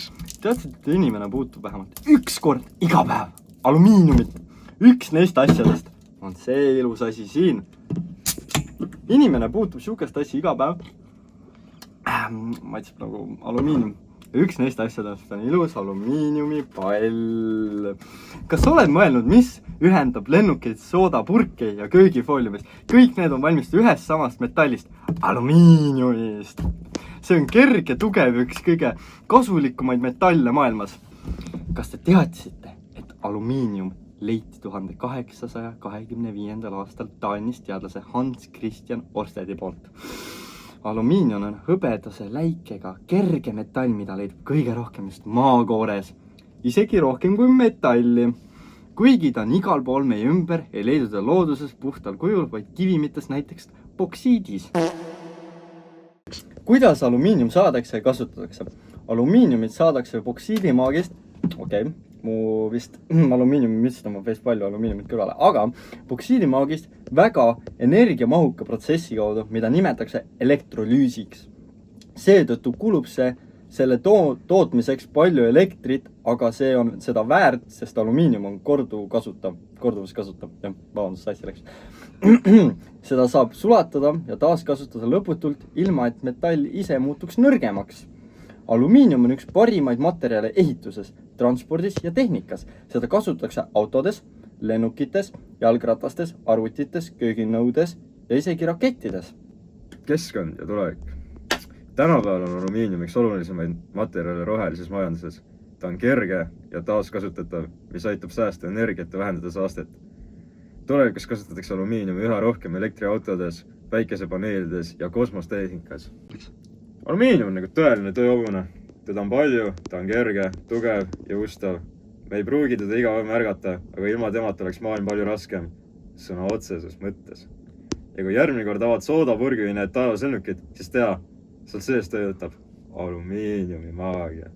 näiteks. Teadsid, et inimene puutub vähemalt üks kord iga päev alumiiniumit. Üks neist asjadest on see ilus asi siin. Inimene puutub sihukest asja iga päev. Maitseb nagu alumiinium. Üks neist asjadest on ilus alumiiniumi pall. Kas oled mõelnud, mis ühendab lennukeid, soodapurke ja köögifooliumist? Kõik need on valmistatud ühest samast metallist, alumiiniumist. See on kerge, tugev, üks kõige kasulikumaid metalle maailmas. Kas te teadsite, et alumiinium leiti 1825. aastal Taanist teadlase Hans Christian Orstedi poolt? Alumiinium on hõbedase läikega kerge metall, mida leidub kõige rohkem just maakoores. Isegi rohkem kui metalli. Kuigi ta on igal pool meie ümber, ei leiduda looduses puhtal kujul, vaid kivimites näiteks boksiidis. Kuidas alumiinium saadakse ja kasutatakse? Alumiiniumit saadakse boksiidimaagist. Okei, mu vist alumiiniumi mütsid on päris palju alumiiniumit kõrvale, aga boksiidimaagist väga energiamahuka protsessi kaudu, mida nimetatakse elektrolüüsiks. Seetõttu kulub selle tootmiseks palju elektrit, aga see on seda väärt, sest alumiinium on korduvuskasutav. Vabandust, sassi läks. Seda saab sulatada ja taaskasutada lõputult, ilma et metall ise muutuks nõrgemaks. Alumiinium on üks parimaid materjale ehituses, transpordis ja tehnikas. Seda kasutatakse autodes, lennukites, jalgratastes, arvutites, kööginõudes ja isegi rakettides. Keskkond ja tulevik. Tänapäeval on alumiinium üks olulisemaid materjale rohelises majanduses. Ta on kerge ja taaskasutatav, mis aitab säästa energiat ja vähendada saastet. Tulevikus kasutatakse alumiiniumi üha rohkem elektriautodes, päikesepaneelides ja kosmostehnikas. Alumiinium on nagu tõeline tööhobune. Teda on palju, ta on kerge, tugev ja ustav. Me ei pruugi teda iga päev märgata, aga ilma temata oleks maailm palju raskem. Sõna otseses mõttes. Ja kui järgmine kord avad soodapurgi või need taevaslennukid, siis tea, seal sees töötab alumiiniumi maagia.